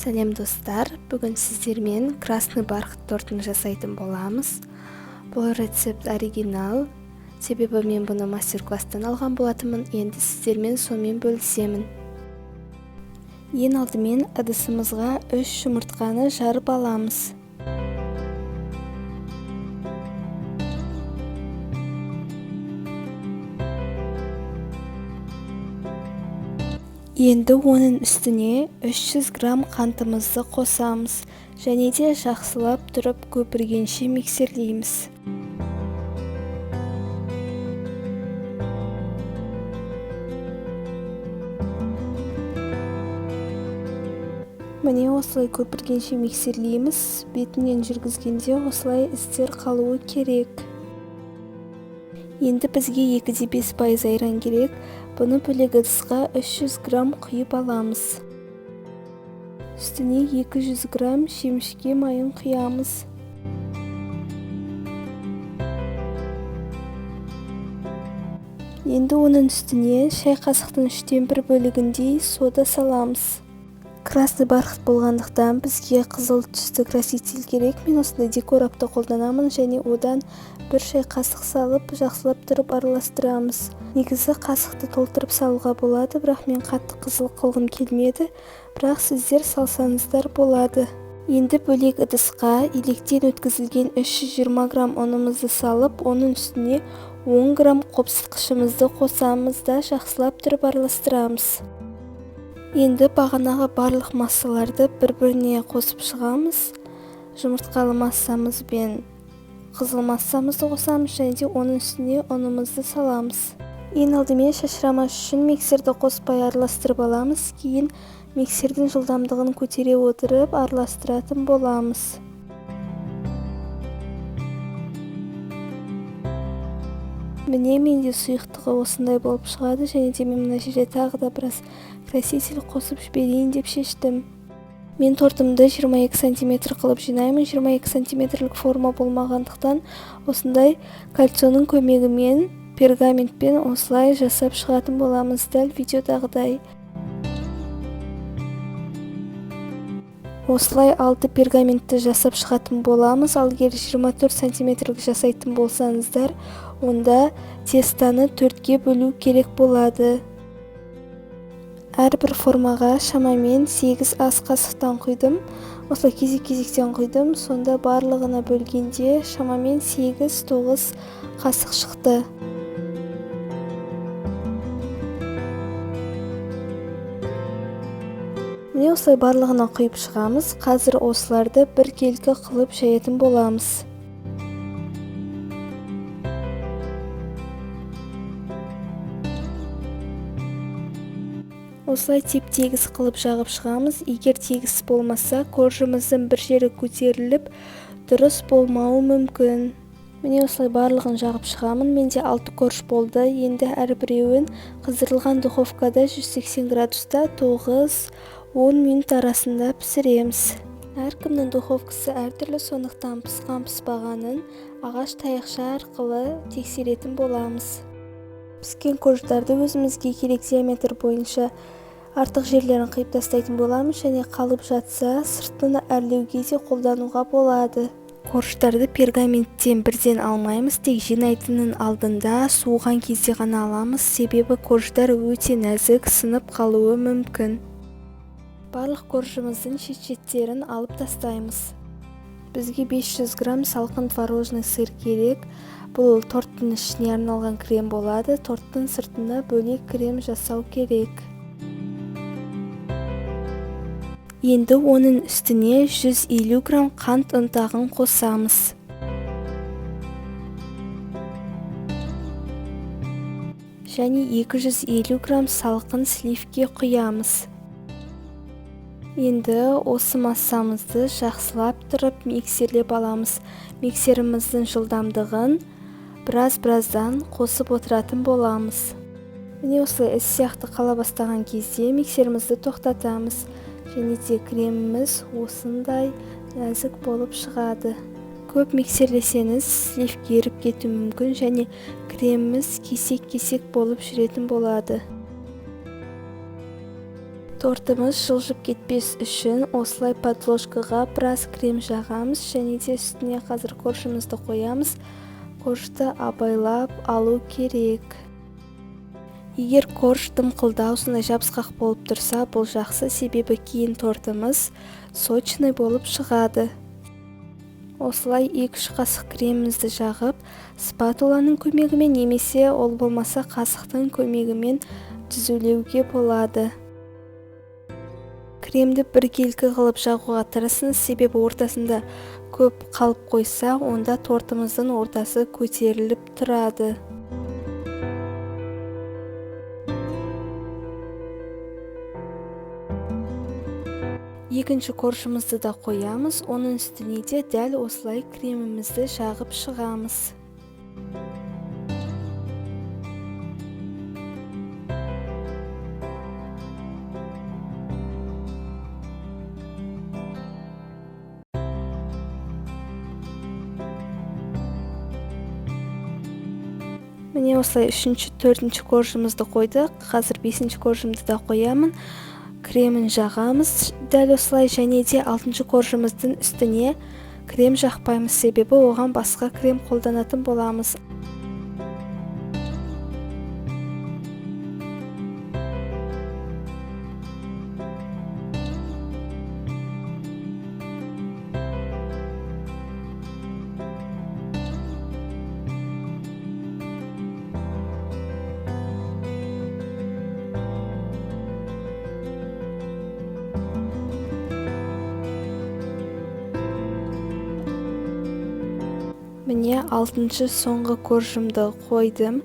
Сәлем достар, бүгін сіздермен красный бархат тортын жасайтын боламыз. Бұл рецепт оригинал, себебі мен бұны мастер-класстан алған болатынмын, енді сіздермен сонымен бөлісемін. Ең алдымен ыдысымызға 3 жұмыртқаны жарып аламыз. Енді оның үстіне 300 грамм қантымызды қосамыз және де жақсылап тұрып көпіргенше миксерлейміз. Міне осылай көпіргенше миксерлейміз. Бетінен жүргізгенде осылай іздер қалуы керек. Енді бізге 2,5% айран керек. Бұны бөлек ыдысқа 300 грамм құйып аламыз. Үстіне 200 грамм шемішке майын құямыз. Енді оның үстіне шай қасықтың 1/3 бөлігіндей сода саламыз. Красный бархат болғандықтан бізге қызыл түсті краситель керек. Мен осындай декорапты қолданамын және одан 1 шай қасық салып, жақсылап тұрып араластырамыз. Негізі қасықты толтырып салуға болады, бірақ мен қатты қызыл қылғым келмеді, бірақ сіздер салсаңыздар болады. Енді бөлек ыдысқа електен өткізілген 320 грамм ұнымызды салып, оның үстіне 10 грамм қопсытқышымызды қосамыз да жақсылап тұрып араластырамыз. Енді бағанағы барлық массаларды бір-біріне қосып шығамыз. Жұмыртқалы массамыз бен қызыл массамызды қосамыз және де оның үстіне ұнымызды саламыз. Ең алдымен шашырамас үшін миксерді қоспай араластырып аламыз, кейін миксердің жылдамдығын көтере отырып араластыратын боламыз. Міне менде сұйықтығы осындай болып шығады және де мен мына жерде тағы да біраз краситель қосып жіберейін деп шештім. Мен тортымды 22 см қылып жинаймын. 22 см форма болмағандықтан осындай кольцоның көмегімен пергаментпен осылай жасап шығатын боламыз, дәл видеодағыдай. Осылай 6 пергаментті жасап шығатын боламыз. Ал егер 24 см жасайтын болсаңыздар, онда тестаны 4-ге бөлу керек болады. Әрбір формаға шамамен 8 ас қасықтан құйдым. Осылай кезек-кезектен құйдым. Сонда барлығына бөлгенде шамамен 8-9 қасық шықты. Міне осылай барлығына құйып шығамыз. Қазір осыларды бір келкі қылып жаятын боламыз. Осылай теп-тегіс қылып жағып шығамыз. Егер тегіс болмаса, коржымыздың бір жері көтеріліп, дұрыс болмауы мүмкін. Міне осылай барлығын жағып шығамын. Менде 6 корж болды. Енді әрбіреуін қыздырылған духовкада 180 градуста 9-10 минут арасында пісіреміз. Әркімнің духовкасы әртүрлі, сондықтан пысқан-пыспағанын ағаш таяқша арқылы тексеретін боламыз. Піскен корждарды өзімізге керек диаметр бойынша артық жерлерін қиып тастайтын боламыз және қалып жатса сыртын әрлеуге де қолдануға болады. Корждарды пергаменттен бірден алмаймыз, тек жинайтынның алдында суыған кезде ғана аламыз, себебі корждар өте нәзік, сынып қалуы мүмкін. Барлық коржымыздың шет-шеттерін алып тастаймыз. Бізге 500 грамм салқын творожный сыр керек. Бұл торттың ішіне арналған крем болады. Торттың сыртына бөлек крем жасау керек. Енді оның үстіне 150 грамм қант ұнтағын қосамыз. Және 250 грамм салқын сливке құямыз. Енді осы массамызды жақсылап тұрып миксерлеп аламыз. Миксеріміздің жылдамдығын біраздан қосып отыратын боламыз. Міне осылай іс сияқты қала бастаған кезде миксерімізді тоқтатамыз. Және де креміміз осындай нәзік болып шығады. Көп миксерлесеңіз сливке еріп кетуі мүмкін және креміміз кесек-кесек болып жүретін болады. Тортымыз жылжып кетпес үшін осылай подложкаға біраз крем жағамыз және де үстіне қазір коржымызды қоямыз. Коржды абайлап алу керек. Егер корж дымқылдау сондай жабысқақ болып тұрса, бұл жақсы, себебі кейін тортымыз сочный болып шығады. Осылай 2-3 қасық кремімізді жағып, спатуланың көмегімен немесе ол болмаса қасықтың көмегімен түзулеуге болады. Кремді біркелкі қылып жағуға тырысыңыз, себебі ортасында көп қалып қойса, онда тортымыздың ортасы көтеріліп тұрады. Екінші коржымызды да қоямыз, оның үстіне де дәл осылай кремімізді жағып шығамыз. Міне осылай 3-ші, 4-ші коржымызды қойдық. Қазір 5-ші коржымды да қоямын. Кремін жағамыз дәл осылай, және де 6-ші коржымыздың үстіне крем жақпаймыз, себебі оған басқа крем қолданатын боламыз. Міне 6-ші соңғы коржымды қойдым,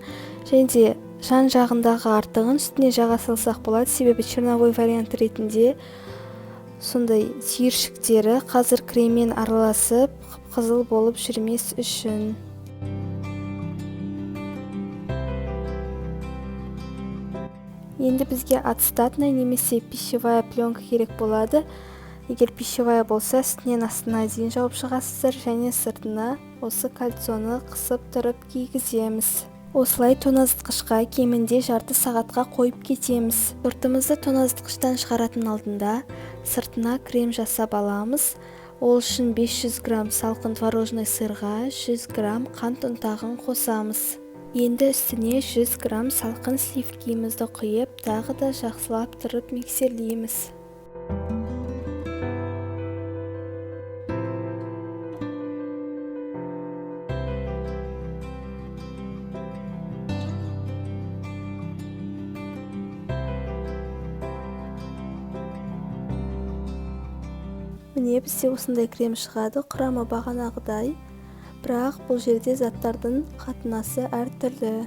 және де жан жағындағы артығын үстіне жаға салсақ болады, себебі черновой вариант ретінде сондай түйіршіктері қазір креммен араласып қызыл болып жүрмес үшін. Енді бізге отстатная немесе пищевая пленка керек болады. Егер пищевая болса, үстінен астына дейін жауып шығасыздар және сыртына осы кольцоны қысып тұрып кигіземіз. Осылай тоңазытқышқа кемінде жарты сағатқа қойып кетеміз. Тортымызды тоңазытқыштан шығаратын алдында сыртына крем жасап аламыз. Ол үшін 500 грамм салқын творожный сырға 100 грамм қант ұнтағын қосамыз. Енді үстіне 100 грамм салқын сливкімізді құйып, тағы да жақсылап тұрып миксерлейміз. Міне бізде осындай крем шығады, құрамы бағанағыдай, бірақ бұл жерде заттардың қатынасы әртүрлі.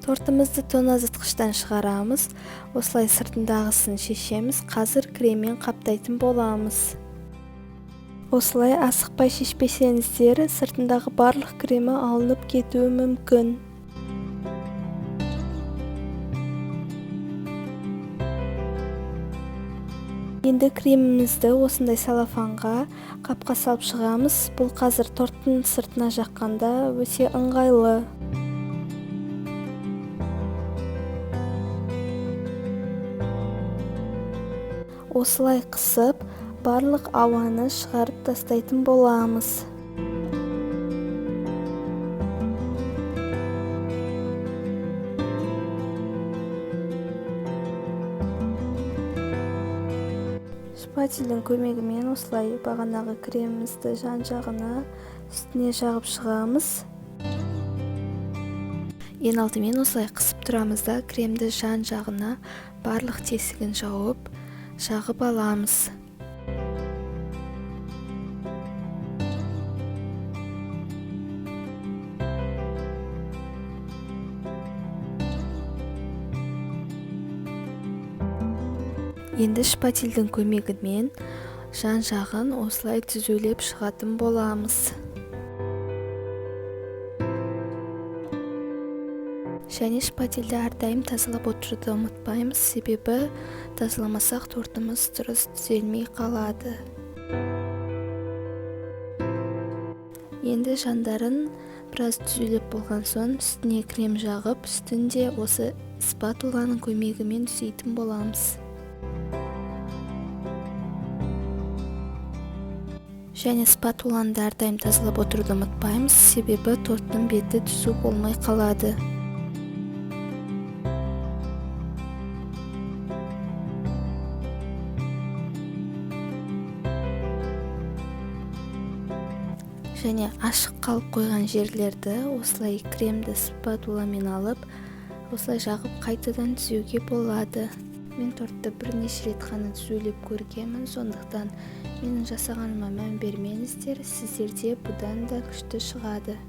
Тортымызды тоңазытқыштан шығарамыз, осылай сыртындағысын шешеміз, қазір креммен қаптайтын боламыз. Осылай асықпай шешпесеңіздер, сыртындағы барлық кремі алынып кетуі мүмкін. Енді кремімізді осындай салафанға қапқа салып шығамыз. Бұл қазір торттың сыртына жаққанда өте ыңғайлы. Осылай қысып, барлық ауаны шығарып тастайтын боламыз. Шпательдің көмегімен осылай бағанағы кремімізді жан-жағына үстіне жағып шығамыз. Ең алдымен осылай қысып тұрамыз да кремді жан-жағына барлық тесігін жауып, жағып аламыз. Енді шпательдің көмегімен жан-жағын осылай түзулеп шығатын боламыз. Және шпательді әрдайым тазалап отыруды ұмытпаймыз, себебі тазаламасақ тортымыз дұрыс түзелмей қалады. Енді жандарын біраз түзулеп болған соң үстіне крем жағып, үстінде осы спатуланың көмегімен түзейтін боламыз. Және спатуланы да әрдайым тазалап отыруды ұмытпаймыз, себебі торттың беті түзу болмай қалады. Және ашық қалып қойған жерлерді осылай кремді спатуламен алып, осылай жағып қайтадан түзеуге болады. Мен тортты бірнеше рет қана түзулеп көргенмін, сондықтан менің жасағаныма мән бермеңіздер, сіздерде бұдан да күшті шығады.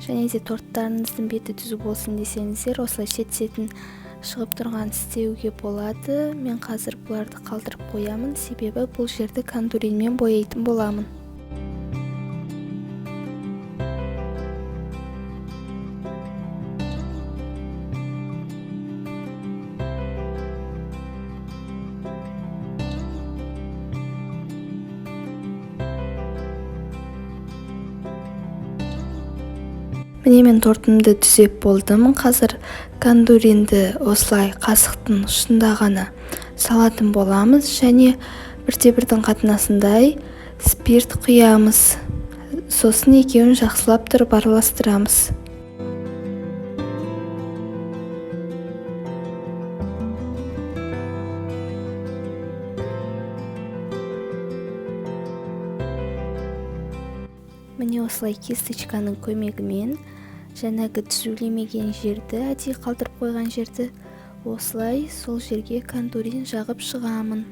Және де торттарыңыздың беті түзу болсын десеңіздер, осылай шет-шетін шығып тұрған істеуге болады. Мен қазір бұларды қалдырып қоямын, себебі бұл жерді кондуринмен бояйтын боламын. Міне мен тортымды түзеп болдым. Қазір кондуринді осылай қасықтың ұшында ғана салатын боламыз және бірде-бірдің қатынасындай спирт құямыз. Сосын екеуін жақсылап тұрып араластырамыз. Міне осылай кисточканың көмегімен жаңағы түзулемеген жерді, әдейі қалдырып қойған жерді осылай сол жерге кондурин жағып шығамын.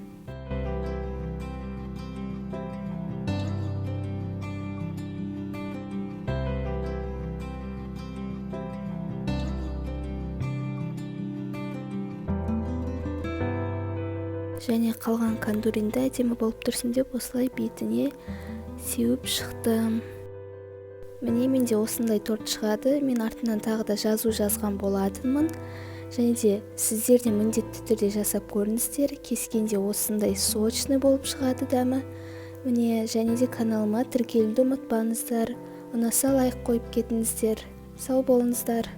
Және қалған кондуринді әдемі болып тұрсын деп осылай бетіне сеуіп шықтым. Міне менде осындай торт шығады. Мен артынан тағы да жазу жазған болатынмын. Және де сіздер де міндетті түрде жасап көріңіздер. Кескенде осындай сочный болып шығады дәмі. Міне және де каналыма тіркелуді ұмытпаңыздар. Ұнаса лайк қойып кетіңіздер. Сау болыңыздар.